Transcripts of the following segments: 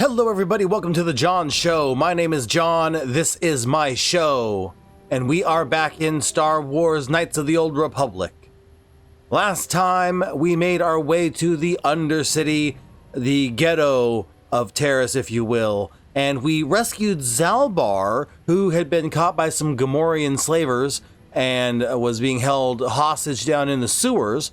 Hello everybody, welcome to the John Show. My name is John, this is my show, and we are back in Star Wars Knights of the Old Republic. Last time we made our way to the Undercity, the ghetto of Terrace if you will, and we rescued Zalbar, who had been caught by some Gamorrean slavers and was being held hostage down in the sewers.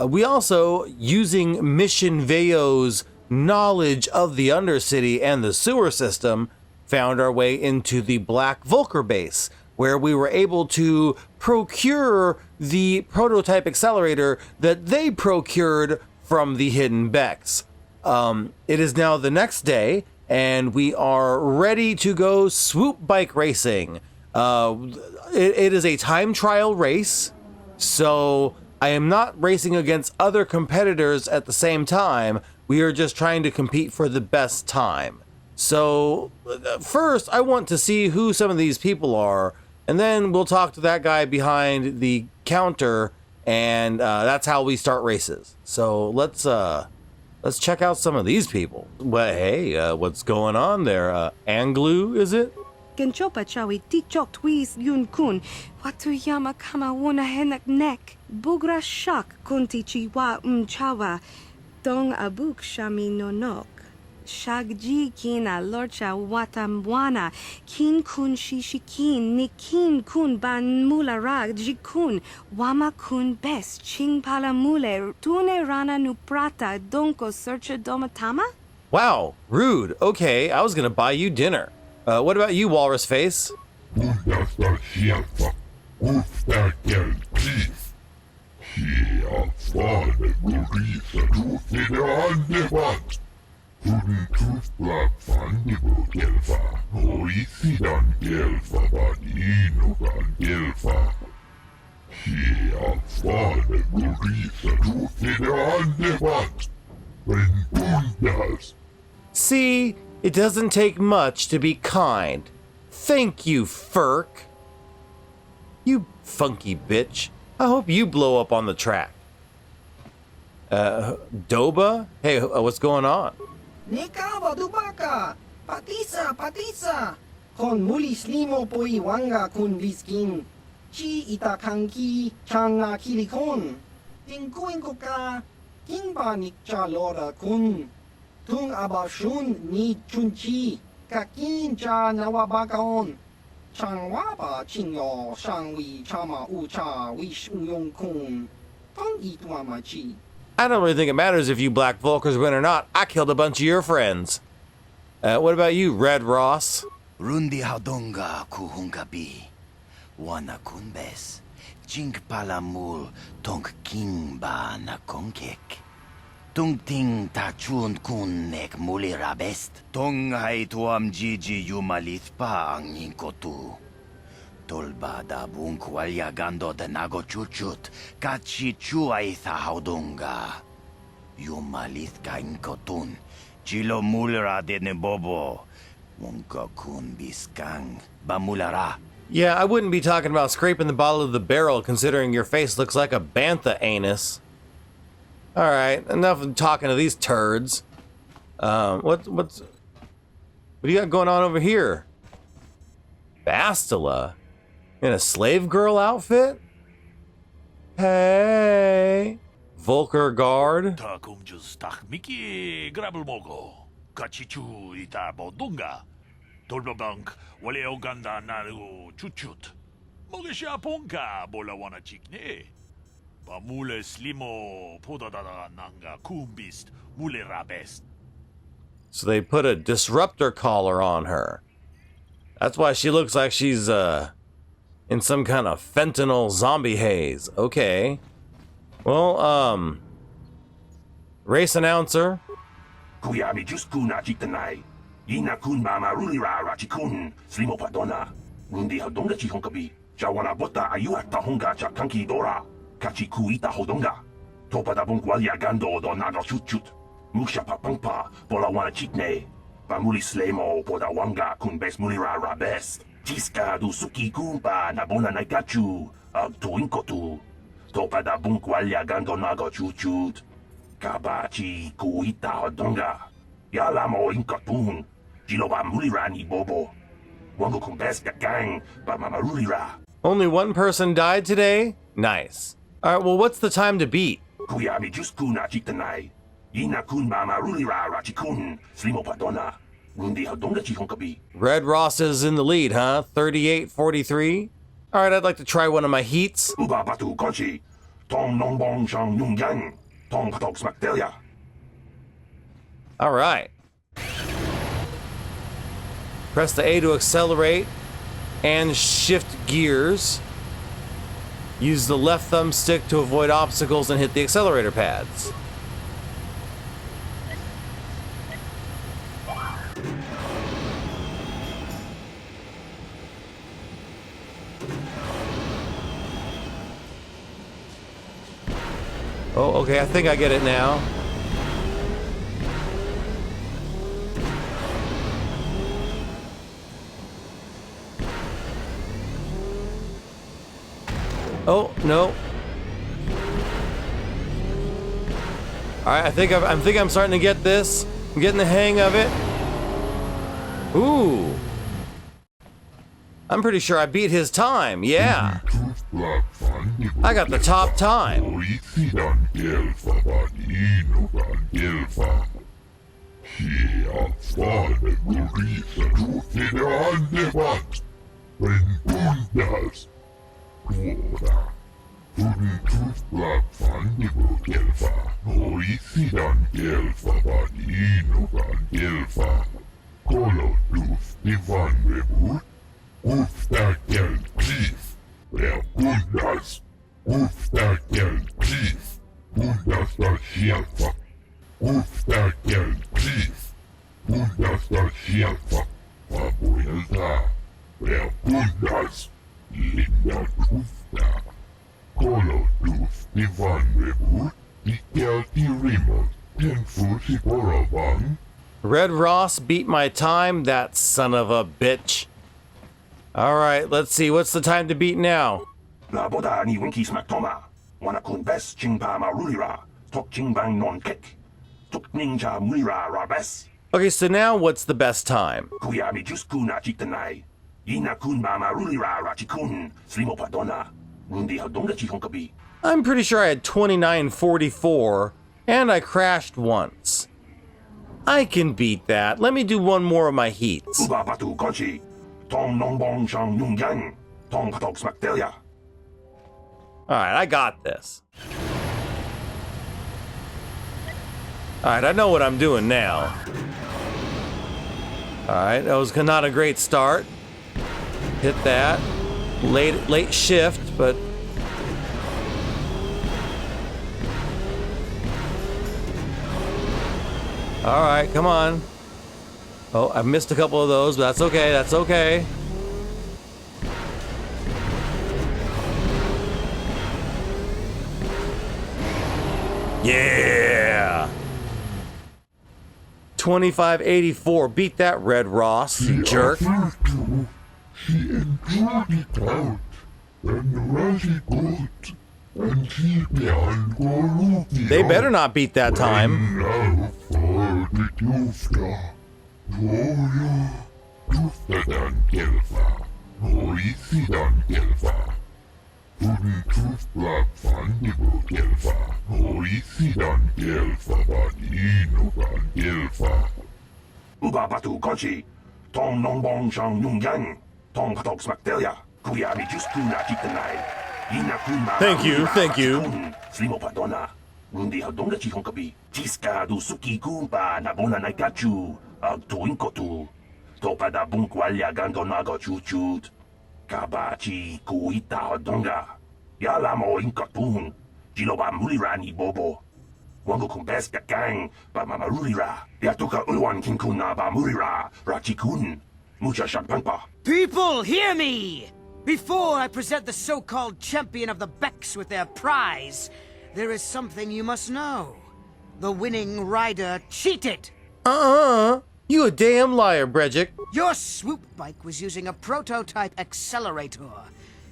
We also, using Mission Veyo's knowledge of the Undercity and the sewer system, found our way into the Black Vulcar base, where we were able to procure the prototype accelerator that they procured from the Hidden Becks. It is now the next day, and we are ready to go swoop bike racing. It is a time trial race, so I am not racing against other competitors at the same time. We are just trying to compete for the best time. So first, I want to see who some of these people are, and then we'll talk to that guy behind the counter, and that's how we start races. So let's check out some of these people. Well, hey, what's going on there? Anglu, is it? Genchopa chawi tichok twis yun kun. Watuyama kama wona henak nek. Bugra shak kunti chiwa chawa. Dong abuk shami nonok. Shagji kina lorcha watamwana. Kin kun shishikin. Nikin kun ban mulara jikun. Wama kun bes. Ching pala mule. Tune rana nuprata. Donko searcha domatama? Wow, rude. Okay, I was gonna buy you dinner. What about you, Walrus Face? See? It doesn't take much to be kind. Thank you, Furk. You funky bitch. I hope you blow up on the track. Doba? Hey, what's going on? Nekawa dubaka, patisa. Kon mulis limo poi wanga kun viskin. Chi itakanki changa kilikon. Tingkuin ko ka, kingba nikcha lora kun. Tung abashun ni chunchi, kakin cha nawabakaon. Changwaba chinyo shangwi chama ucha wish uyong kun. Tong ituamachi. I don't really think it matters if you Black Vulcars win or not. I killed a bunch of your friends. What about you, Red Ross? Rundi haudonga kuhungabi. Wana kunbes. Jink palamul tong kimba na konkek. Tung ting ta chun kun nek muli rabest. Tong hai tuam jiji yumalith pa ang inkotu. Tolba da bunk walya gando de nago chuchut. Kachi chua itha haudunga. Yumalith ka inkotun. Chilo mulera de nebobo. Munka kun biskang. Bamulara. Yeah, I wouldn't be talking about scraping the bottom of the barrel considering your face looks like a bantha anus. Alright, enough of talking to these turds. What do you got going on over here? Bastila? In a slave girl outfit? Hey! Vulcar guard? Takumjus takmiki grabulmogo. Kachichu ita bodunga. Tolbabank wale oganda naru chuchut. Mogesha ponka bola wana chikne. Mule slimo podadada nanga kumbist mule rabest. So they put a disruptor collar on her. That's why she looks like she's in some kind of fentanyl zombie haze. Okay. Well, race announcer. Kuyabi just kuna chitanai. Yina kun mama rulira rachikun slimo padona. Rundi hadonga chihonkabi. Jawana bota ayuata honga chakanki dora. Kachi kuita hodonga. Topa da bunkwalia gando do naga chutchut. Musha papangpa bola wana chikne. Bamuli slemo poda wanga kun bes mulira rabest. Tiska du suki kumpa na bona naikachu. Ag tuinkotu. Topa da bunkwalia gando naga chutchut. Kabachi kuita hodonga. Yala mo inkatun. Gilo ba mulira ni bobo. Wango kumbes ka gang ba mamarulira. Only one person died today? Nice. Alright, well, what's the time to beat? Kuya mi just kuna chitanay. Ina kun ba marulira rachikun. Slimo padona. Rundi hadonga chihong kabi. Red Ross is in the lead, huh? 38-43? Alright, I'd like to try one of my heats. Uba batu konchi. Tong nongbong shang yung yang. Tong patok smakdelia. Alright. Press the A to accelerate and shift gears. Use the left thumbstick to avoid obstacles and hit the accelerator pads. Oh, okay, I think I get it now. Oh, no. Alright, I think I'm starting to get this. I'm getting the hang of it. Ooh. I'm pretty sure I beat his time, yeah. I got the top time. Red Ross beat my time, that son of a bitch. Alright, let's see, what's the time to beat now? La boda ni winki smack toma. Wana kun bes chingpa marulira. Tok chingbang non kek. Tok ninja mulira rabes. Okay, so now what's the best time? Kuya mi just kuna chitanay. Ina kun ba marulira rachikun. Slimo padona. Rundi hadonga chihong kabi. I'm pretty sure I had 29:44, and I crashed once. I can beat that. Let me do one more of my heats. Uba batu konchi. Tong nongbong shang yung yang. Tong patok smakdelia. Alright, I got this. Alright, I know what I'm doing now. Alright, that was not a great start. Hit that. Late shift, but... Alright, come on. Oh, I missed a couple of those, but that's okay, that's okay. Yeah! 25-84. Beat that, Red Ross, you jerk. She enjoyed it out and really good. And she began They better not beat that time. now for the Dufta. Dufta dan gelfa. Hoisi dan gelfa. Duf blab van nibo gelfa. Hoisi dan gelfa vanino dan gelfa. Uba batu konchi. Tong nongbong shang yung yang. Tong patok smakdelia. Kuya mi just kuna chitanay. Thank you, thank you. Slimo padona. Rundi hadonga chihong kabi. Chiska du suki kumpa na bona na kachu. Ag tuinko tu. Topa da bunkwalya gando nago chuchut. Kabachi kuita hadonga. Yala mo inkatun. Jiloba mulira ni bobo. Wango kumbes ka gang ba mamarulira. Yatuka ulwan kinkuna ba mulira. Rachikun. Mucha shampangpa. People, hear me! Before I present the so-called champion of the Becks with their prize, there is something you must know. The winning rider cheated! You a damn liar, Bregic. Your swoop bike was using a prototype accelerator.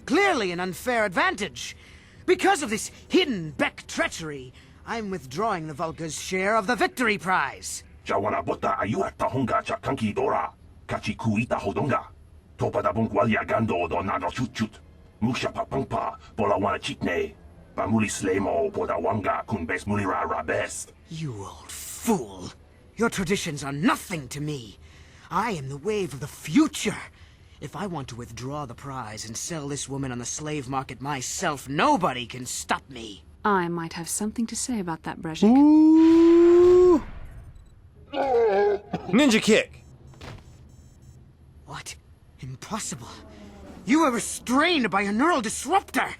Clearly an unfair advantage. Because of this hidden Beck treachery, I'm withdrawing the Vulca's share of the victory prize. Jawana bota ayua tahonga cha kanki dora. Kachi kuita hodonga. Topada bungwalia gando do nado chut. Musha papangpa bola wana chitne. Bamuli slemo poda wanga kun bes mulira rabes. You old fool! Your traditions are nothing to me. I am the wave of the future. If I want to withdraw the prize and sell this woman on the slave market myself, nobody can stop me. I might have something to say about that, Brezhik. Ooh. Ninja kick. What? Impossible. You were restrained by a neural disruptor.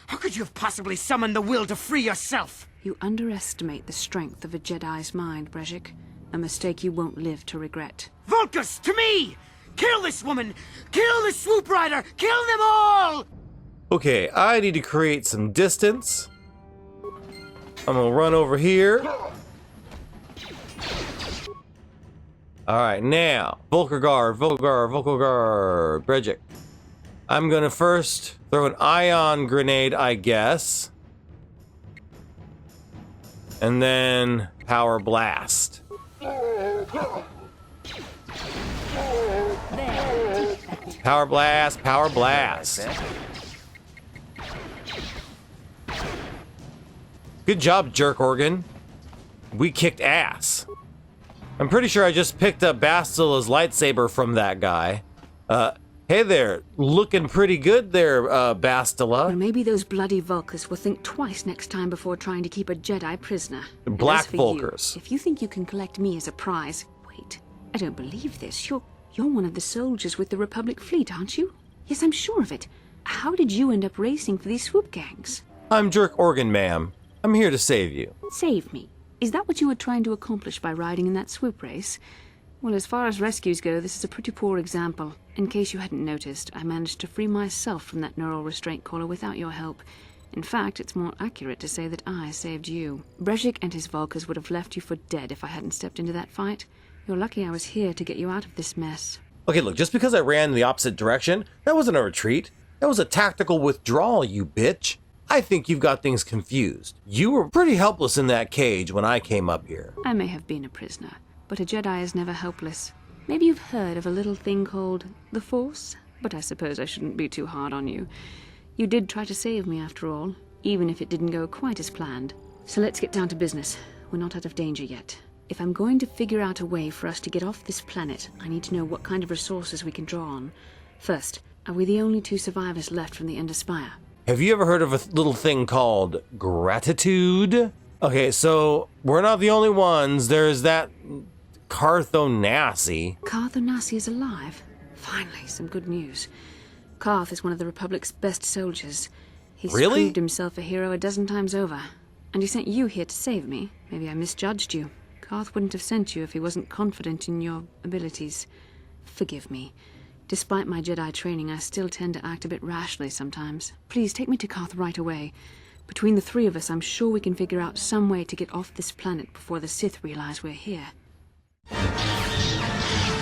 How could you have possibly summoned the will to free yourself? You underestimate the strength of a Jedi's mind, Brezhik. A mistake you won't live to regret. Vulcus, to me! Kill this woman! Kill the swoop rider! Kill them all! Okay, I need to create some distance. I'm gonna run over here. Alright, now, Volkergar, Brejik. I'm gonna first throw an ion grenade, I guess. And then power blast. Power blast, power blast. Good job, jerk organ. We kicked ass. I'm pretty sure I just picked up Bastila's lightsaber from that guy. Hey there, looking pretty good there, Bastila. Well, maybe those bloody Vulkars will think twice next time before trying to keep a Jedi prisoner. And Black as for Vulkars. You, if you think you can collect me as a prize... Wait, I don't believe this. You're one of the soldiers with the Republic fleet, aren't you? Yes, I'm sure of it. How did you end up racing for these swoop gangs? I'm Jerk Organ, ma'am. I'm here to save you. Save me? Is that what you were trying to accomplish by riding in that swoop race? Well, as far as rescues go, this is a pretty poor example. In case you hadn't noticed, I managed to free myself from that neural restraint collar without your help. In fact, it's more accurate to say that I saved you. Brezhik and his Vulkars would have left you for dead if I hadn't stepped into that fight. You're lucky I was here to get you out of this mess. Okay, look, just because I ran in the opposite direction, that wasn't a retreat. That was a tactical withdrawal, you bitch. I think you've got things confused. You were pretty helpless in that cage when I came up here. I may have been a prisoner, but a Jedi is never helpless. Maybe you've heard of a little thing called the Force, but I suppose I shouldn't be too hard on you. You did try to save me after all, even if it didn't go quite as planned. So let's get down to business. We're not out of danger yet. If I'm going to figure out a way for us to get off this planet, I need to know what kind of resources we can draw on. First, are we the only two survivors left from the Ender Spire? Have you ever heard of a little thing called gratitude? Okay, so we're not the only ones. There's that Carthonasi. Carthonasi is alive? Finally, some good news. Carth is one of the Republic's best soldiers. He's Really? proved himself a hero a dozen times over. And he sent you here to save me. Maybe I misjudged you. Carth wouldn't have sent you if he wasn't confident in your abilities. Forgive me. Despite my Jedi training, I still tend to act a bit rashly sometimes. Please, take me to Carth right away. Between the three of us, I'm sure we can figure out some way to get off this planet before the Sith realize we're here.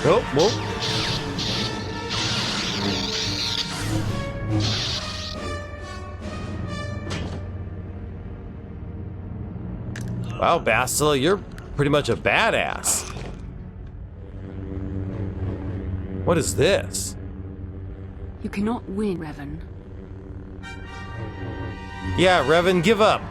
Oh, whoa. Wow, Bastila, you're pretty much a badass. What is this? You cannot win, Revan. Yeah, Revan, give up.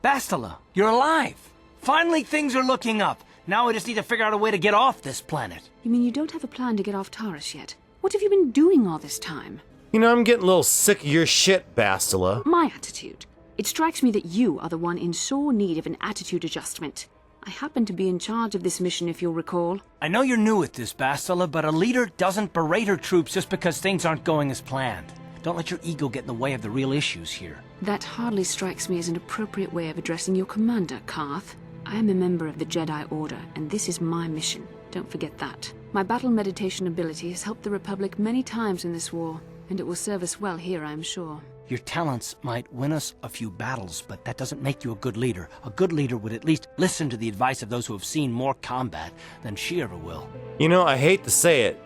Bastila, you're alive! Finally, things are looking up. Now I just need to figure out a way to get off this planet. You mean you don't have a plan to get off Taurus yet? What have you been doing all this time? You know, I'm getting a little sick of your shit, Bastila. My attitude. It strikes me that you are the one in sore need of an attitude adjustment. I happen to be in charge of this mission, if you'll recall. I know you're new at this, Bastila, but a leader doesn't berate her troops just because things aren't going as planned. Don't let your ego get in the way of the real issues here. That hardly strikes me as an appropriate way of addressing your commander, Carth. I am a member of the Jedi Order, and this is my mission. Don't forget that. My battle meditation ability has helped the Republic many times in this war, and it will serve us well here, I am sure. Your talents might win us a few battles, but that doesn't make you a good leader. A good leader would at least listen to the advice of those who have seen more combat than she ever will. You know, I hate to say it,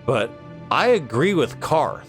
But I agree with Karth.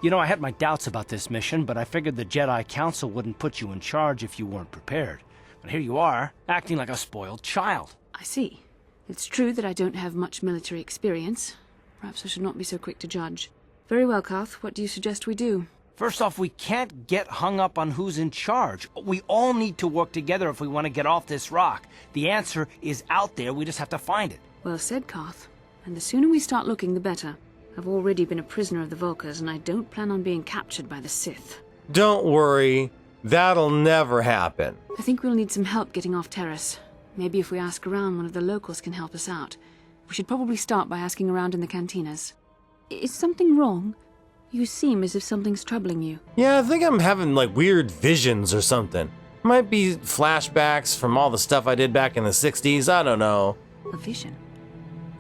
You know, I had my doubts about this mission, but I figured the Jedi Council wouldn't put you in charge if you weren't prepared. But here you are, acting like a spoiled child. I see. It's true that I don't have much military experience. Perhaps I should not be so quick to judge. Very well, Karth. What do you suggest we do? First off, we can't get hung up on who's in charge. We all need to work together if we want to get off this rock. The answer is out there, we just have to find it. Well said, Karth. And the sooner we start looking, the better. I've already been a prisoner of the Volkers, and I don't plan on being captured by the Sith. Don't worry, that'll never happen. I think we'll need some help getting off Terrace. Maybe if we ask around, one of the locals can help us out. We should probably start by asking around in the cantinas. Is something wrong? You seem as if something's troubling you. Yeah, I think I'm having like weird visions or something. Might be flashbacks from all the stuff I did back in the 60s, I don't know. A vision?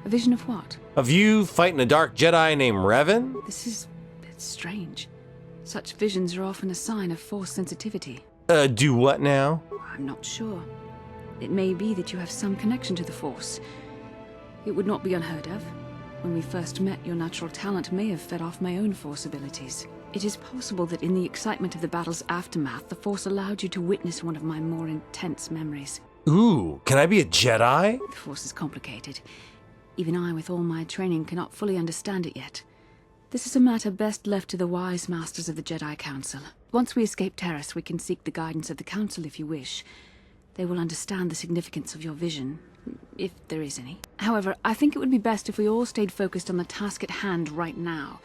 A vision of what? Of you fighting a dark Jedi named Revan? It's strange. Such visions are often a sign of Force sensitivity. Do what now? I'm not sure. It may be that you have some connection to the Force. It would not be unheard of. When we first met, your natural talent may have fed off my own Force abilities. It is possible that in the excitement of the battle's aftermath, the Force allowed you to witness one of my more intense memories. Ooh, can I be a Jedi? The Force is complicated. Even I, with all my training, cannot fully understand it yet. This is a matter best left to the wise masters of the Jedi Council. Once we escape Terrace, we can seek the guidance of the Council if you wish. They will understand the significance of your vision, if there is any. However, I think it would be best if we all stayed focused on the task at hand right now.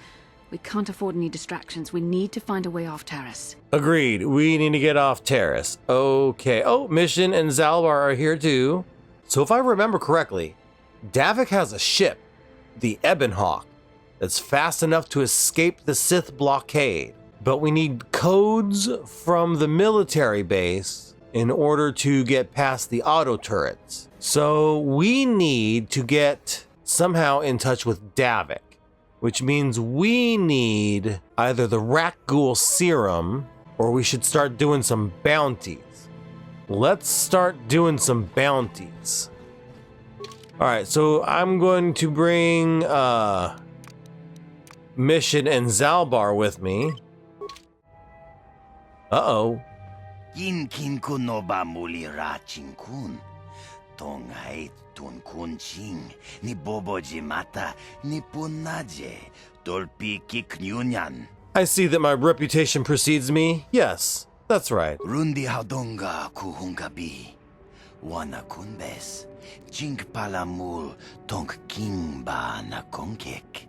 We can't afford any distractions. We need to find a way off Terrace. Agreed. We need to get off Terrace. Okay. Oh, Mission and Zalbar are here too. So if I remember correctly, Davik has a ship, the Ebonhawk, that's fast enough to escape the Sith blockade. But we need codes from the military base in order to get past the auto turrets. So we need to get somehow in touch with Davik, which means we need either the Rakghoul serum or we should start doing some bounties. Let's start doing some bounties. All right, so I'm going to bring Mission and Zalbar with me. Uh-oh. Yin kin kunoba mulira chinkun. Tongai tun kun ching. Ni bobo jimata. Ni punaje. Dolpi kiknyunyan. I see that my reputation precedes me. Yes, that's right. Rundi hadonga kuhungabi. Wana kunbes. Chink palamul tonk king ba na konkek.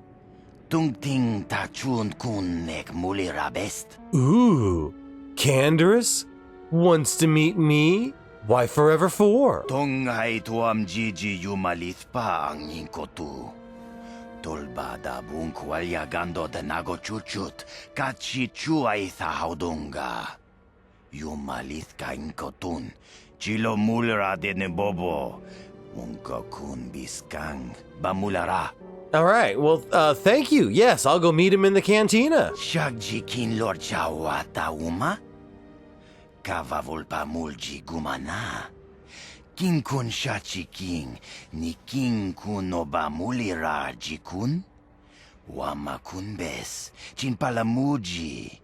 Tung ting tachun kun nek mulira best. Ooh, Canderous wants to meet me? Why forever for? Tongai tuam jiji yumalith pa ang inkotu. Tolba da bunkwalya gando de nago chuchut. Kachi chua itha haudunga. Yumalith ka inkotun. Chilo mulra de nebobo. Munka kun biskang. Bamulara. All right, well, thank you. Yes, I'll go meet him in the cantina. Shagji kin lord chawata uma? Kavavulpa mulji gumana. King kun shachi king, ni king kun oba mulira jikun? Wama kun bes, chin palamuji.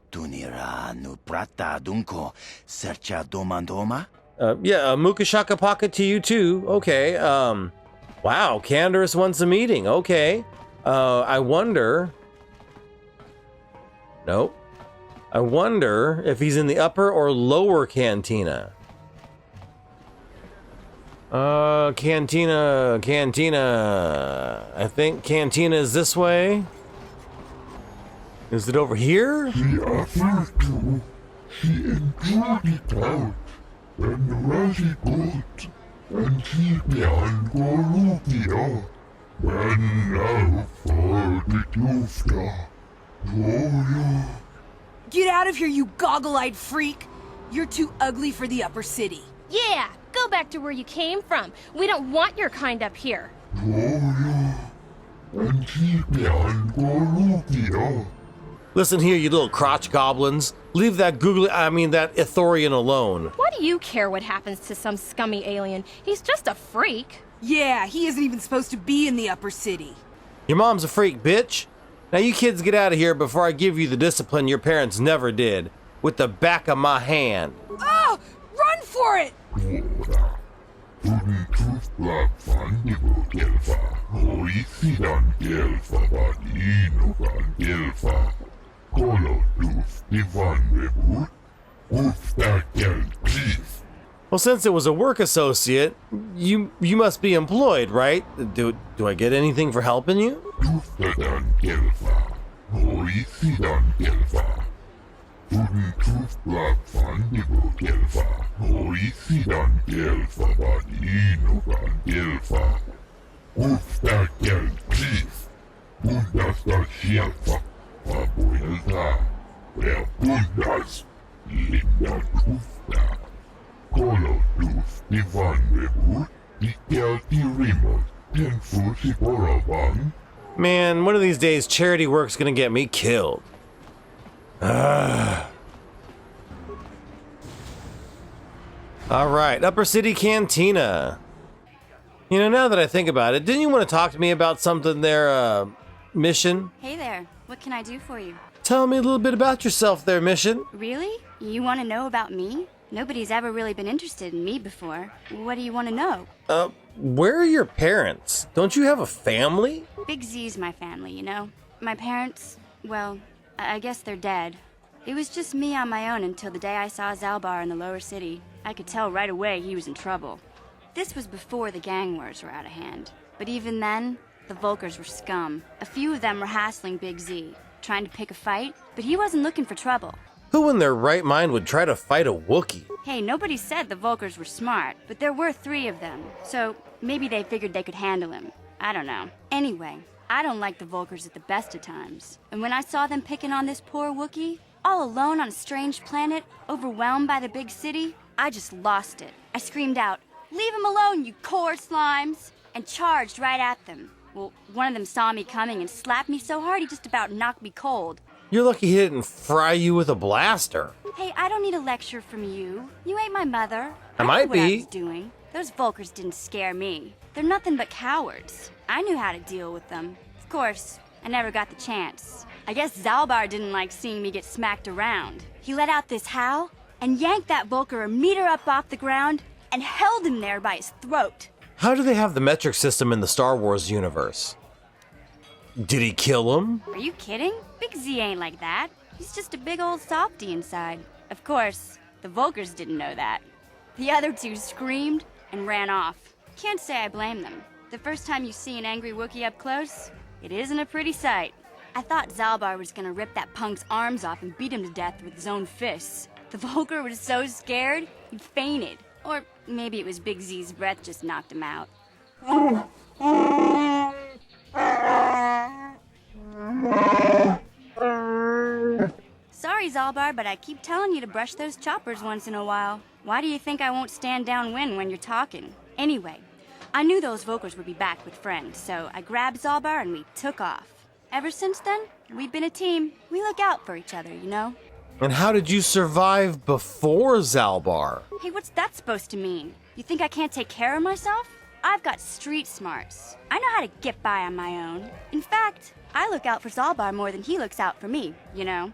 Tunira nu prata dunko, sercha domandoma? Yeah, Mukashaka pocket to you too. Okay, wow, Canderous wants a meeting. Okay. I wonder... Nope. I wonder if he's in the upper or lower cantina. Cantina. I think cantina is this way. Is it over here? The other two, she enjoyed it out and really good, and she began Golugia. When now for the Dufta. Get out of here, you goggle-eyed freak! You're too ugly for the upper city. Yeah, go back to where you came from. We don't want your kind up here. Listen here, you little crotch goblins. Leave that that Ithorian alone. Why do you care what happens to some scummy alien? He's just a freak. Yeah, he isn't even supposed to be in the upper city. Your mom's a freak, bitch. Now you kids get out of here before I give you the discipline your parents never did. With the back of my hand. Oh! Run for it! Well, since it was a work associate, you must be employed, right? Do I get anything for helping you? Man, one of these days charity work's gonna get me killed. Alright, Upper City Cantina. You know, now that I think about it, didn't you want to talk to me about something there, Mission? Hey there, what can I do for you? Tell me a little bit about yourself there, Mission. Really? You want to know about me? Nobody's ever really been interested in me before. What do you want to know? Where are your parents? Don't you have a family? Big Z's my family, you know? My parents, well, I guess they're dead. It was just me on my own until the day I saw Zalbar in the lower city. I could tell right away he was in trouble. This was before the gang wars were out of hand. But even then, the Volkers were scum. A few of them were hassling Big Z, trying to pick a fight, but he wasn't looking for trouble. Who in their right mind would try to fight a Wookiee? Hey, nobody said the Volkers were smart, but there were 3 of them, so maybe they figured they could handle him. I don't know. Anyway, I don't like the Volkers at the best of times. And when I saw them picking on this poor Wookiee, all alone on a strange planet, overwhelmed by the big city, I just lost it. I screamed out, "Leave him alone, you core slimes!" and charged right at them. Well, one of them saw me coming and slapped me so hard he just about knocked me cold. You're lucky he didn't fry you with a blaster. Hey, I don't need a lecture from you. You ain't my mother. I might knew what I be. was doing. Those Volkers didn't scare me. They're nothing but cowards. I knew how to deal with them. Of course, I never got the chance. I guess Zalbar didn't like seeing me get smacked around. He let out this howl and yanked that Volker a meter up off the ground and held him there by his throat. How do they have the metric system in the Star Wars universe? Did he kill him? Are you kidding? Big Z ain't like that. He's just a big old softy inside. Of course, the Volkers didn't know that. The other 2 screamed and ran off. Can't say I blame them. The first time you see an angry Wookiee up close, it isn't a pretty sight. I thought Zalbar was gonna rip that punk's arms off and beat him to death with his own fists. The Volker was so scared, he fainted. Or maybe it was Big Z's breath just knocked him out. Sorry, Zalbar, but I keep telling you to brush those choppers once in a while. Why do you think I won't stand downwind when you're talking? Anyway, I knew those Volkers would be back with friends, so I grabbed Zalbar and we took off. Ever since then, we've been a team. We look out for each other, you know? And how did you survive before Zalbar? Hey, what's that supposed to mean? You think I can't take care of myself? I've got street smarts. I know how to get by on my own. In fact, I look out for Zalbar more than he looks out for me, you know?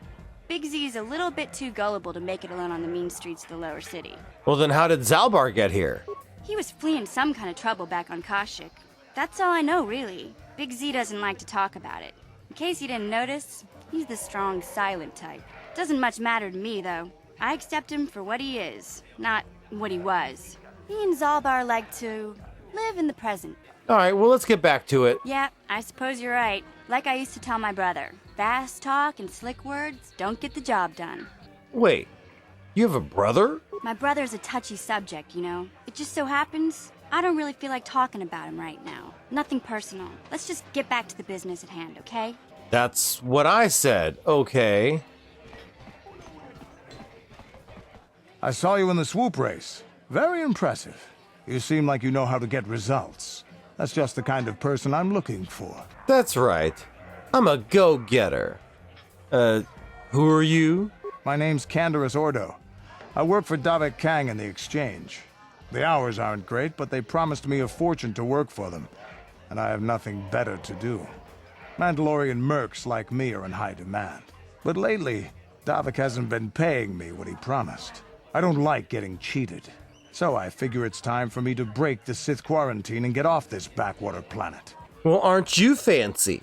Big Z's a little bit too gullible to make it alone on the mean streets of the lower city. Well, then how did Zalbar get here? He was fleeing some kind of trouble back on Kashyyyk. That's all I know, really. Big Z doesn't like to talk about it. In case you didn't notice, he's the strong, silent type. Doesn't much matter to me, though. I accept him for what he is, not what he was. He and Zalbar like to live in the present. All right, well, let's get back to it. Yeah, I suppose you're right. Like I used to tell my brother, fast talk and slick words don't get the job done. Wait, you have a brother? My brother's a touchy subject, you know. It just so happens I don't really feel like talking about him right now. Nothing personal. Let's just get back to the business at hand, okay? That's what I said, okay. I saw you in the swoop race. Very impressive. You seem like you know how to get results. That's just the kind of person I'm looking for. That's right. I'm a go-getter. Who are you? My name's Canderous Ordo. I work for Davik Kang in the Exchange. The hours aren't great, but they promised me a fortune to work for them, and I have nothing better to do. Mandalorian mercs like me are in high demand. But lately, Davik hasn't been paying me what he promised. I don't like getting cheated. So I figure it's time for me to break the Sith quarantine and get off this backwater planet. Well, aren't you fancy?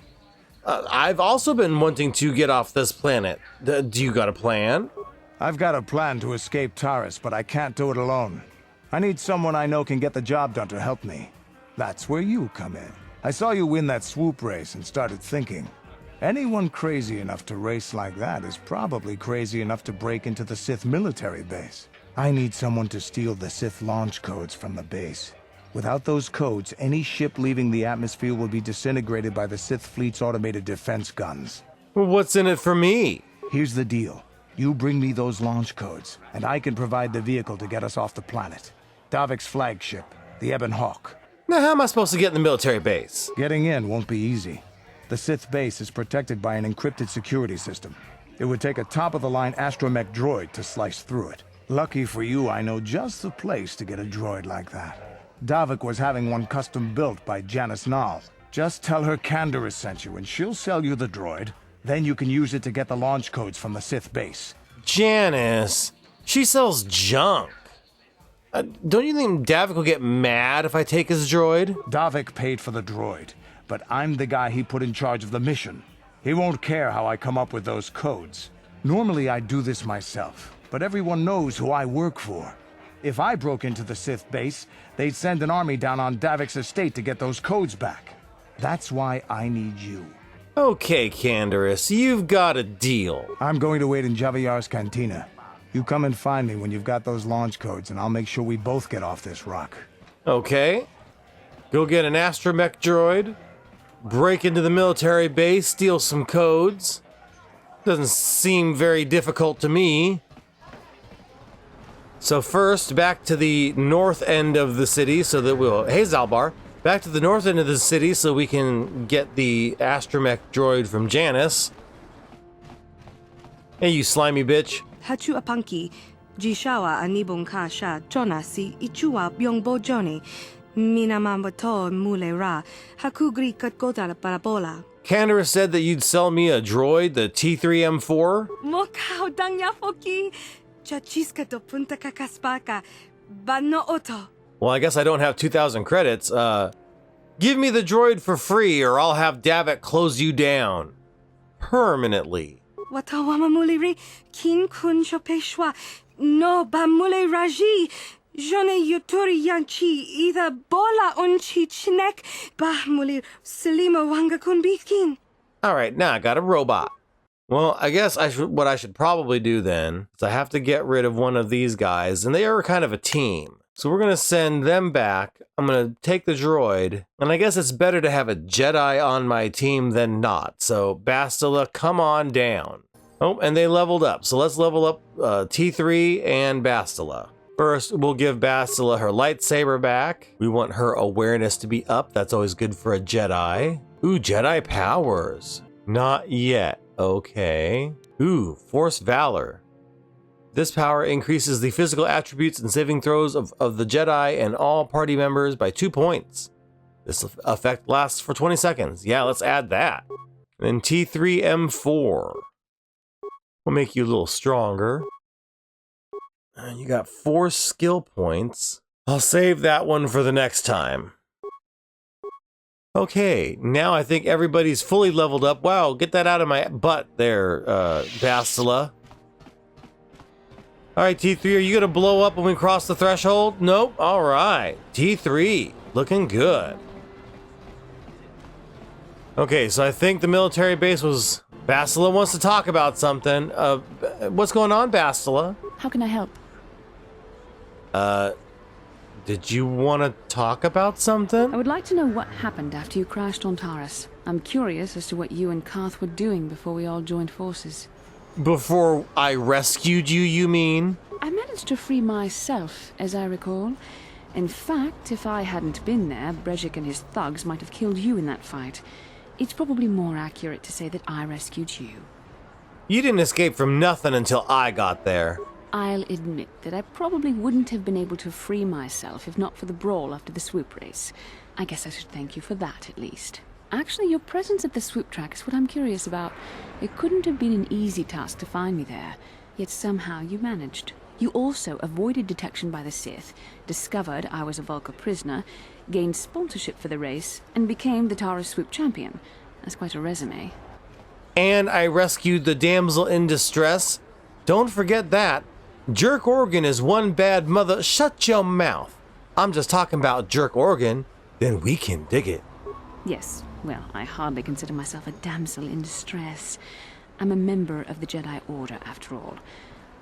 I've also been wanting to get off this planet. Do you got a plan? I've got a plan to escape Taris, but I can't do it alone. I need someone I know can get the job done to help me. That's where you come in. I saw you win that swoop race and started thinking. Anyone crazy enough to race like that is probably crazy enough to break into the Sith military base. I need someone to steal the Sith launch codes from the base. Without those codes, any ship leaving the atmosphere will be disintegrated by the Sith fleet's automated defense guns. Well, what's in it for me? Here's the deal. You bring me those launch codes, and I can provide the vehicle to get us off the planet. Davik's flagship, the Ebon Hawk. Now, how am I supposed to get in the military base? Getting in won't be easy. The Sith base is protected by an encrypted security system. It would take a top-of-the-line astromech droid to slice through it. Lucky for you, I know just the place to get a droid like that. Davik was having one custom built by Janice Nall. Just tell her Canderous sent you and she'll sell you the droid. Then you can use it to get the launch codes from the Sith base. Janice? She sells junk. Don't you think Davik will get mad if I take his droid? Davik paid for the droid, but I'm the guy he put in charge of the mission. He won't care how I come up with those codes. Normally I'd do this myself, but everyone knows who I work for. If I broke into the Sith base, they'd send an army down on Davik's estate to get those codes back. That's why I need you. Okay, Canderous, you've got a deal. I'm going to wait in Javier's cantina. You come and find me when you've got those launch codes, and I'll make sure we both get off this rock. Okay. Go get an astromech droid, break into the military base, steal some codes. Doesn't seem very difficult to me. So first, back to the north end of the city so that we'll... Hey, Zalbar. Back to the north end of the city so we can get the astromech droid from Janice. Hey, you slimy bitch. Hachu apanki, jishawa anibong kasha, chona si ichua byongbo joni, minamambato mule ra, hakugri katkota parabola. Canderous said that you'd sell me a droid, the T3M4. Mokao danya foki, chachiska do punta kakaspaka, bano oto. Well, I guess I don't have 2,000 credits. Give me the droid for free or I'll have Davik close you down. Permanently. Watawama muliri, kin kun shopeshwa, no ba mule raji, jone yuturi yanchi, either bola unchi chinek, ba mulir selima wanga kun bitkin. Alright, now I got a robot. Well, I guess what I should probably do then is I have to get rid of one of these guys, and they are kind of a team. So we're going to send them back. I'm going to take the droid, and I guess it's better to have a Jedi on my team than not. So Bastila, come on down. Oh, and they leveled up. So let's level up T3 and Bastila. First, we'll give Bastila her lightsaber back. We want her awareness to be up. That's always good for a Jedi. Ooh, Jedi powers. Not yet. Okay. Ooh, Force Valor. This power increases the physical attributes and saving throws of the Jedi and all party members by 2 points. This effect lasts for 20 seconds. Yeah, let's add that. Then T3M4. We'll make you a little stronger. And you got 4 skill points. I'll save that one for the next time. Okay, now I think everybody's fully leveled up. Wow, get that out of my butt there, Bastila. Alright, T3, are you gonna blow up when we cross the threshold? Nope. Alright. T3, looking good. Okay, so I think the military base was... Bastila wants to talk about something. What's going on, Bastila? How can I help? Did you want to talk about something? I would like to know what happened after you crashed on Taris. I'm curious as to what you and Karth were doing before we all joined forces. Before I rescued you, you mean? I managed to free myself, as I recall. In fact, if I hadn't been there, Brejik and his thugs might have killed you in that fight. It's probably more accurate to say that I rescued you. You didn't escape from nothing until I got there. I'll admit that I probably wouldn't have been able to free myself if not for the brawl after the swoop race. I guess I should thank you for that, at least. Actually, your presence at the swoop track is what I'm curious about. It couldn't have been an easy task to find me there, yet somehow you managed. You also avoided detection by the Sith, discovered I was a Vulca prisoner, gained sponsorship for the race, and became the Taurus swoop champion. That's quite a resume. And I rescued the damsel in distress. Don't forget that. Jerk Organ is one bad mother. Shut your mouth. I'm just talking about Jerk Organ. Then we can dig it. Yes, well, I hardly consider myself a damsel in distress. I'm a member of the Jedi Order, after all.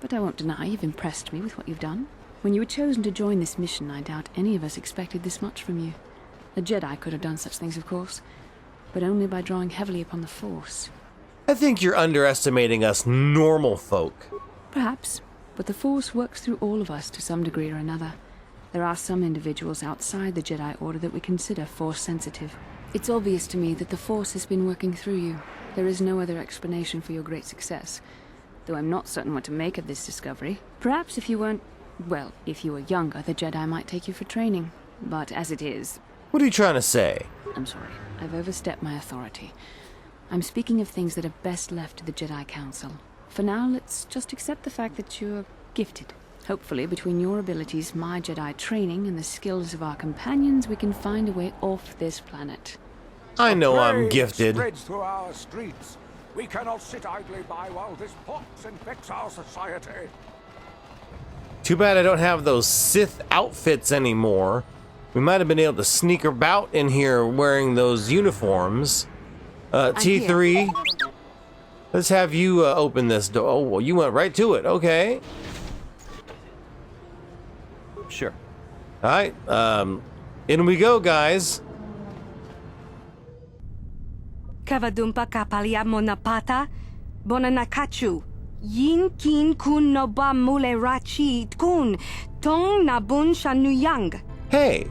But I won't deny you've impressed me with what you've done. When you were chosen to join this mission, I doubt any of us expected this much from you. A Jedi could have done such things, of course, but only by drawing heavily upon the Force. I think you're underestimating us normal folk. Perhaps, but the Force works through all of us to some degree or another. There are some individuals outside the Jedi Order that we consider Force-sensitive. It's obvious to me that the Force has been working through you. There is no other explanation for your great success. Though I'm not certain what to make of this discovery. Perhaps if you weren't... well, if you were younger, the Jedi might take you for training. But as it is... What are you trying to say? I'm sorry. I've overstepped my authority. I'm speaking of things that are best left to the Jedi Council. For now, let's just accept the fact that you're gifted. Hopefully, between your abilities, my Jedi training, and the skills of our companions, we can find a way off this planet. I know I'm gifted. Spreads through our streets. We cannot sit idly by while this pops infects our society. Too bad I don't have those Sith outfits anymore. We might have been able to sneak about in here wearing those uniforms. T3, let's have you open this door. Oh, well, you went right to it. Okay. Sure. All right. In we go, guys. Kavadumpa kapalia monapata, bonanakachu. Yin kin kun noba mule rachi kun, tong nabun shanuyang. Hey,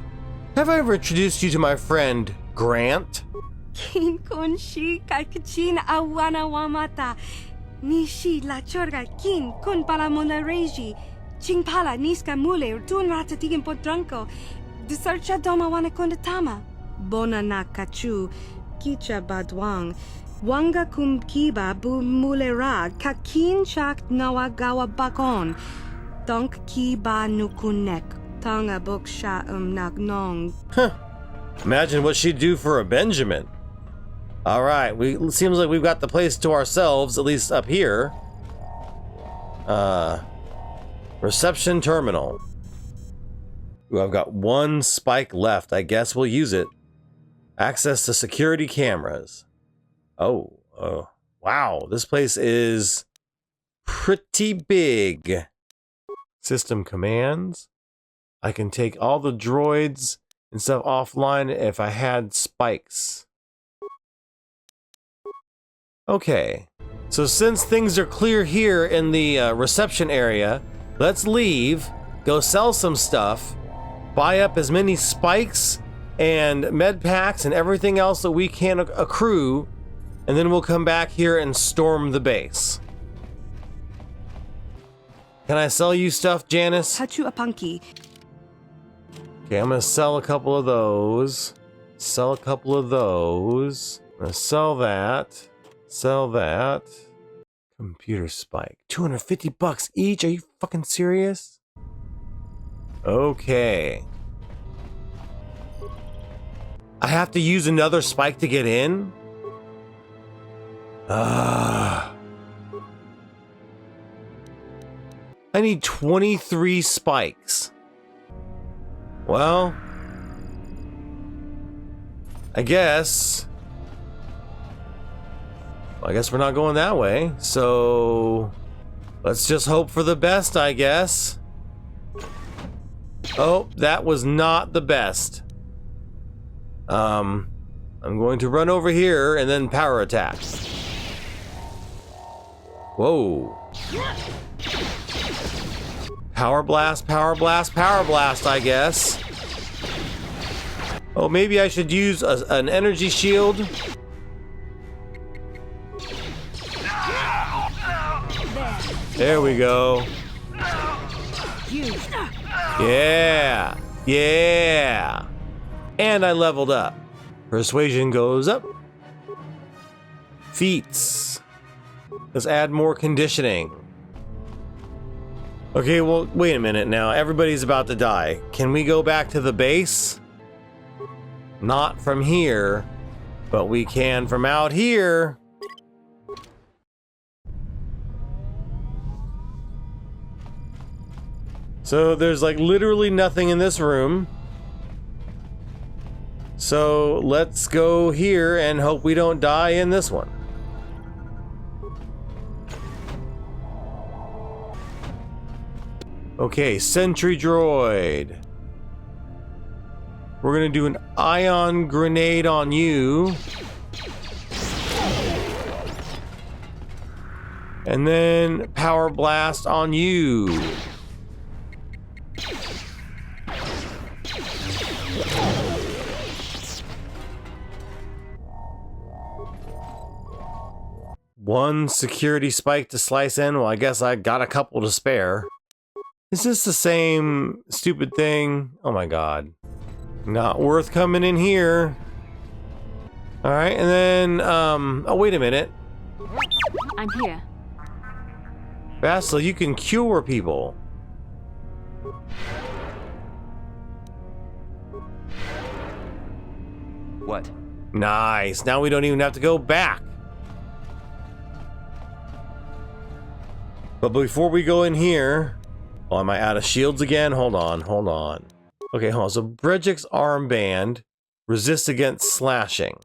have I ever introduced you to my friend, Grant? Kin kun shi kakachin awana wamata. Nishi la chorga kin kun pala mona reji. Ching pala niska mule tun ratatigan potranko. Disarcha doma wana kundatama. Bonanakachu. Kicha badwang, wanga kumkiba bu mulera, kakin chak nawagawa bakon, donk kiba nukunek, tanga boksha nagnong. Huh. Imagine what she'd do for a Benjamin. All right, seems like we've got the place to ourselves, at least up here. Reception terminal. Ooh, I've got one spike left. I guess we'll use it. Access to security cameras. Oh, wow. This place is pretty big. System commands. I can take all the droids and stuff offline if I had spikes. Okay. So since things are clear here in the reception area, let's leave, go sell some stuff, buy up as many spikes and med packs and everything else that we can accrue, and then we'll come back here and storm the base. Can I sell you stuff, Janice? Hachu apanki. Okay, I'm gonna sell a couple of those. Sell a couple of those. I'm gonna sell that. Sell that. Computer spike. 250 bucks each? Are you fucking serious? Okay. I have to use another spike to get in? I need 23 spikes. Well, I guess we're not going that way. So let's just hope for the best, I guess. Oh, that was not the best. I'm going to run over here and then power attack. Whoa. Power blast, power blast, power blast, I guess. Oh, maybe I should use an energy shield. There we go. Yeah. Yeah. And I leveled up. Persuasion goes up. Feats. Let's add more conditioning. Okay, well, wait a minute now. Everybody's about to die. Can we go back to the base? Not from here, but we can from out here. So there's like literally nothing in this room. So let's go here and hope we don't die in this one. Okay, sentry droid. We're gonna do an ion grenade on you. And then power blast on you. One security spike to slice in. Well, I guess I got a couple to spare. Is this the same stupid thing? Oh my god. Not worth coming in here. Alright, and then, oh, wait a minute. I'm here. Bastila, you can cure people. What? Nice. Now we don't even have to go back. But before we go in here... Oh, am I out of shields again? Hold on, hold on. Okay, hold on. So Brejik's armband resists against slashing.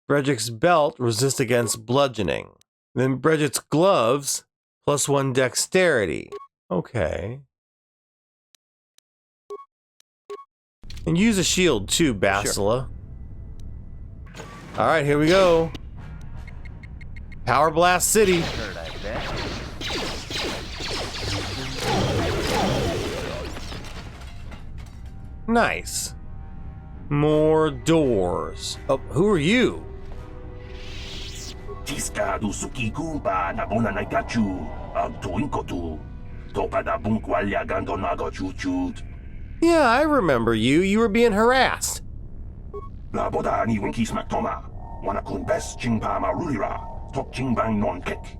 Brejik's belt resists against bludgeoning. Then Brejik's gloves +1 dexterity. Okay. And use a shield too, Bastila. Sure. Alright, here we go. Power Blast City. Heard, I bet. Nice. More doors. Oh, who are you? Tiska du sukikumba na bona naikachu ag tuinkotu. Topada bunkwalya gando nago chuchut. Yeah, I remember you. You were being harassed. La boda ni winki smaktoma. Wana kun bes chingpa marulira. Tok chingbang non kek.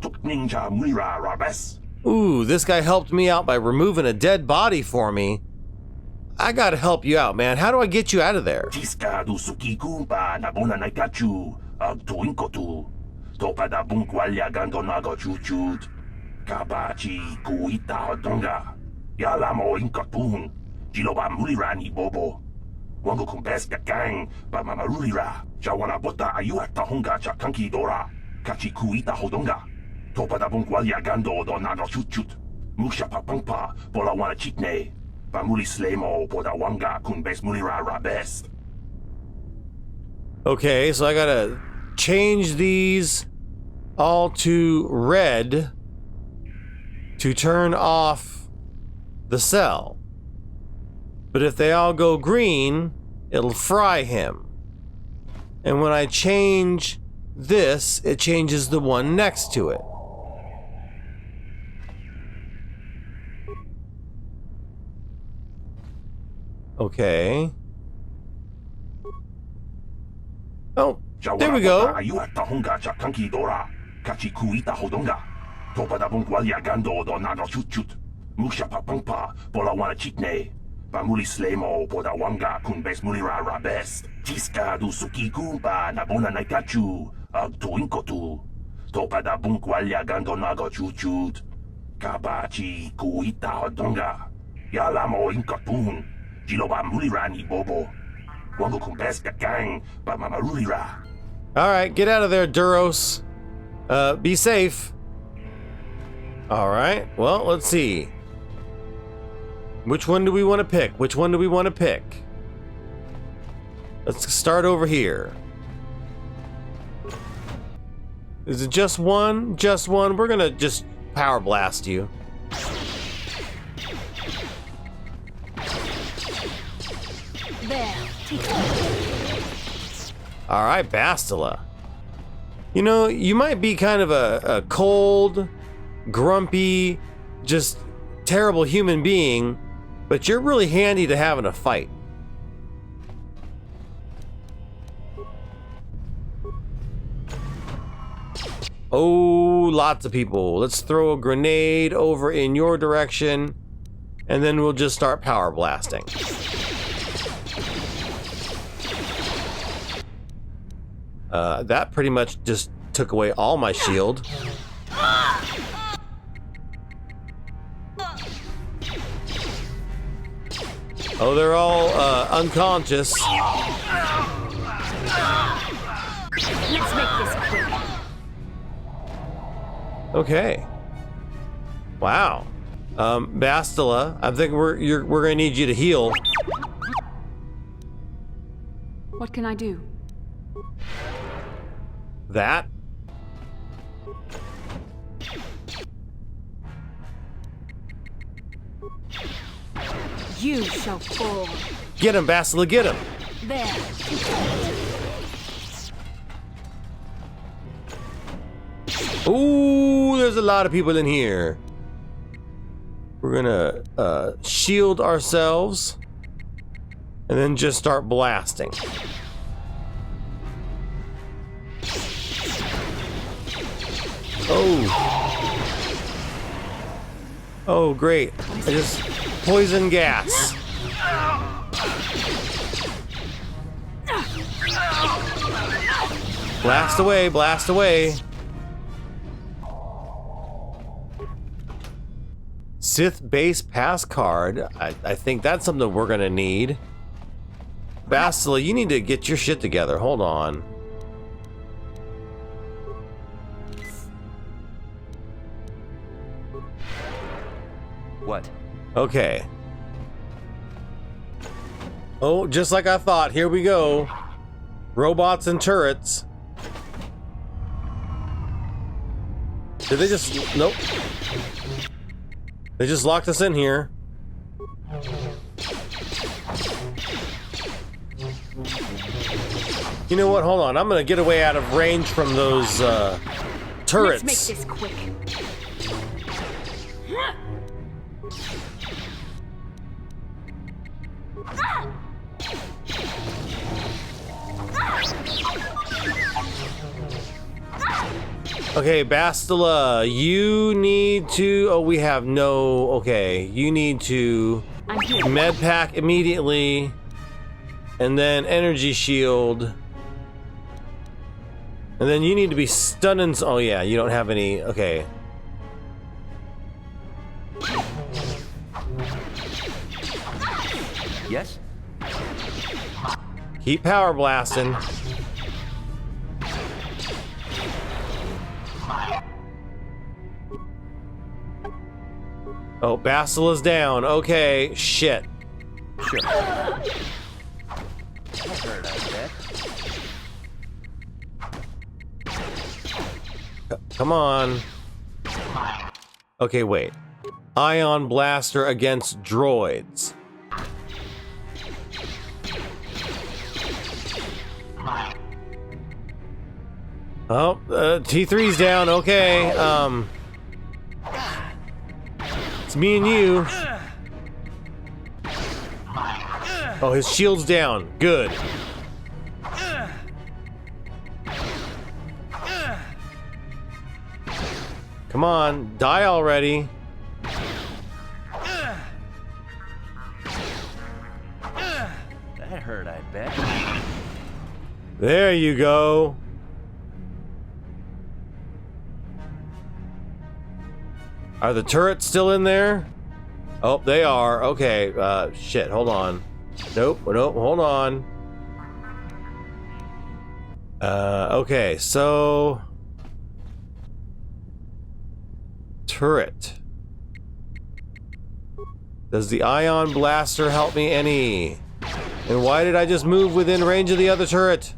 Tok ninja mulira rabes. Ooh, this guy helped me out by removing a dead body for me. I gotta help you out, man. How do I get you out of there? Tiska du sukikumba na bona naikachu ag tuinkotu. Topada bunkwalya gando nago chuchut. Kabachi kuita hodonga. Yalamo inkatun. Jiloba mulira ni bobo. Wango kumpes gang ba mamarulira. Jawana bota ayua tahonga cha kanki dora. Kachi kuita hodonga. Topada bunkwalya gando do nago chuchut. Musha papangpa bola wana chitne. Bamuli slemo boda wanga kumbes mulira rabest. Okay, so I gotta change these all to red to turn off the cell. But if they all go green, it'll fry him. And when I change this, it changes the one next to it. Okay. Oh, there we go. Topada bunkwalya gando do nago chuchut. Musha papangpa bola wana chitne. Bamuli slemo boda wanga kumbes mulira rabest. Tiska du sukikumba na bona naikachu ag tuinkotu. Topada bunkwalya gando nago chuchut. Kabachi kuita hodonga. Yalamo inkatun. Jiloba mulira ni bobo. Wango kumbes gang ba mamarulira. Alright, get out of there, Duros. Be safe. Alright, well, let's see. Which one do we want to pick? Which one do we want to pick? Let's start over here. Is it just one? Just one? We're gonna just power blast you. There. Alright, Bastila. You know, you might be kind of a cold, grumpy, just terrible human being, but you're really handy to have in a fight. Oh, lots of people. Let's throw a grenade over in your direction, and then we'll just start power blasting. That pretty much just took away all my shield. Oh, they're all unconscious. Let's make this quick. Okay. Wow. Bastila, I think we're gonna need you to heal. What can I do? That. You shall fall. Get him, Bastila, get him. There. Ooh, there's a lot of people in here. We're gonna shield ourselves and then just start blasting. Oh. Oh, great. I just poison gas. Blast away, blast away. Sith base pass card. I think that's something we're gonna need. Bastila, you need to get your shit together. Hold on. What? Okay. Oh, just like I thought. Here we go. Robots and turrets. Did they just... Nope. They just locked us in here. You know what? Hold on. I'm gonna get away out of range from those turrets. Let's make this quick. Okay, Bastila, you need to... Oh, we have no... Okay, you need to med pack immediately, and then energy shield, and then you need to be stunning... Oh yeah, you don't have any... Okay. Yes? Keep power blasting. Oh, Bastila's down. Okay, shit. Sure. That hurt, I bet. Come on. Okay, wait. Ion blaster against droids. Oh, T3's down. Okay, it's me and you. Oh, his shield's down. Good. Come on, die already. That hurt, I bet. There you go. Are the turrets still in there? Oh, they are. Okay, shit, hold on. Nope, nope, hold on. Okay, so... Turret. Does the ion blaster help me any? And why did I just move within range of the other turret?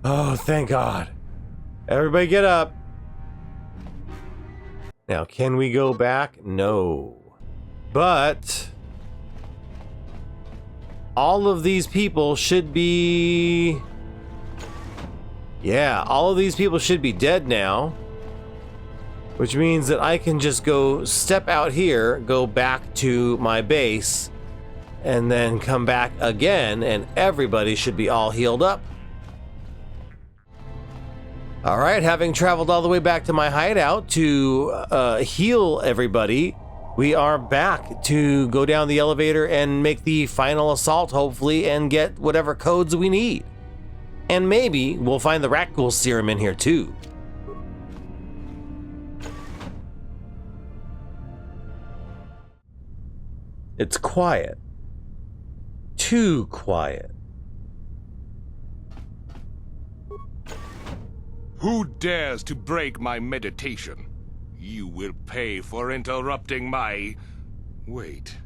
Oh, thank God. Everybody get up. Now, can we go back? No. But all of these people should be... Yeah, all of these people should be dead now. Which means that I can just go step out here, go back to my base, and then come back again, and everybody should be all healed up. All right, having traveled all the way back to my hideout to heal everybody, we are back to go down the elevator and make the final assault, hopefully, and get whatever codes we need. And maybe we'll find the Rakghoul serum in here too. It's quiet. Too quiet. Who dares to break my meditation? You will pay for interrupting my... Wait.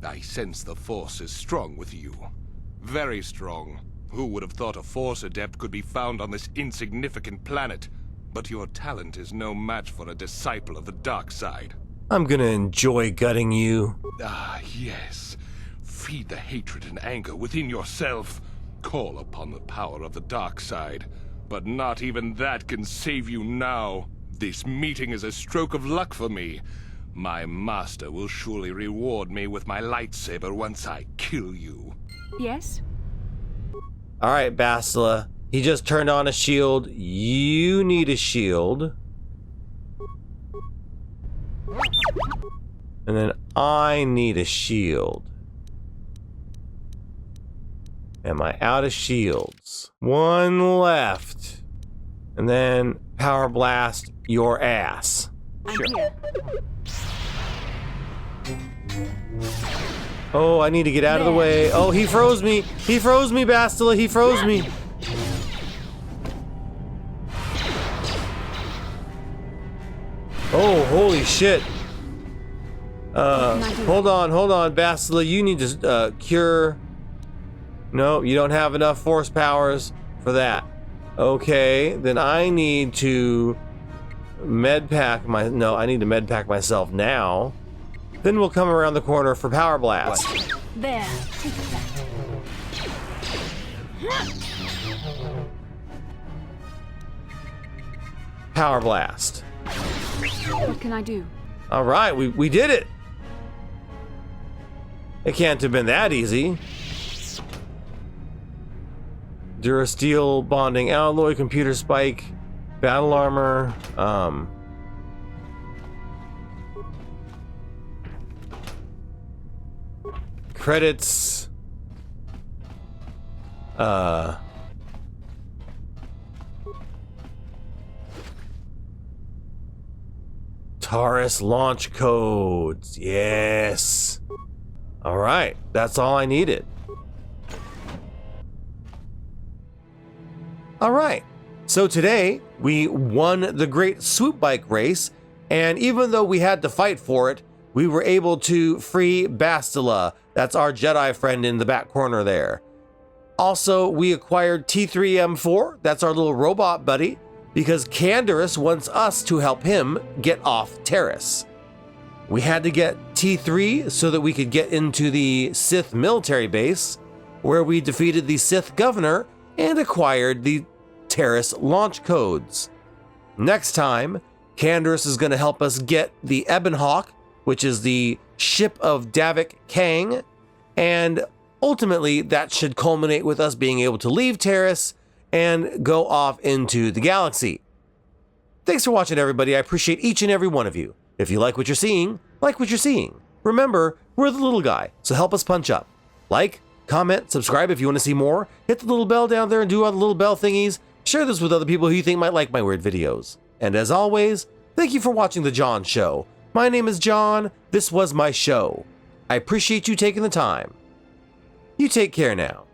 I sense the Force is strong with you. Very strong. Who would have thought a Force adept could be found on this insignificant planet? But your talent is no match for a disciple of the dark side. I'm gonna enjoy gutting you. Ah, yes. Feed the hatred and anger within yourself. Call upon the power of the dark side. But not even that can save you now. This meeting is a stroke of luck for me. My master will surely reward me with my lightsaber once I kill you. Yes? All right, Bastila. He just turned on a shield. You need a shield. And then I need a shield. Am I out of shields? One left. And then power blast your ass. I'm here. Oh, I need to get out of the way. Oh, he froze me. He froze me, Bastila. He froze me. Oh, holy shit. Hold on, Bastila. You need to cure. No, you don't have enough force powers for that. Okay, then I need to med pack my. No, I need to med pack myself now. Then we'll come around the corner for power blast. There, take that. Power blast. What can I do? All right, we did it. It can't have been that easy. Durasteel bonding alloy, computer spike, battle armor, credits, Taurus launch codes. Yes. All right, that's all I needed. All right, so today we won the Great Swoop Bike Race, and even though we had to fight for it, we were able to free Bastila. That's our Jedi friend in the back corner there. Also, we acquired T3M4, that's our little robot buddy, because Canderous wants us to help him get off Terrace. We had to get T3 so that we could get into the Sith military base, where we defeated the Sith governor and acquired the Terrace launch codes. Next time, Canderous is going to help us get the Ebonhawk, which is the ship of Davik Kang, and ultimately that should culminate with us being able to leave Terrace and go off into the galaxy. Thanks for watching, everybody. I appreciate each and every one of you. If you like what you're seeing, like what you're seeing. Remember, we're the little guy, so help us punch up. Like, comment, subscribe if you want to see more. Hit the little bell down there and do all the little bell thingies. Share this with other people who you think might like my weird videos. And as always, thank you for watching The John Show. My name is John. This was my show. I appreciate you taking the time. You take care now.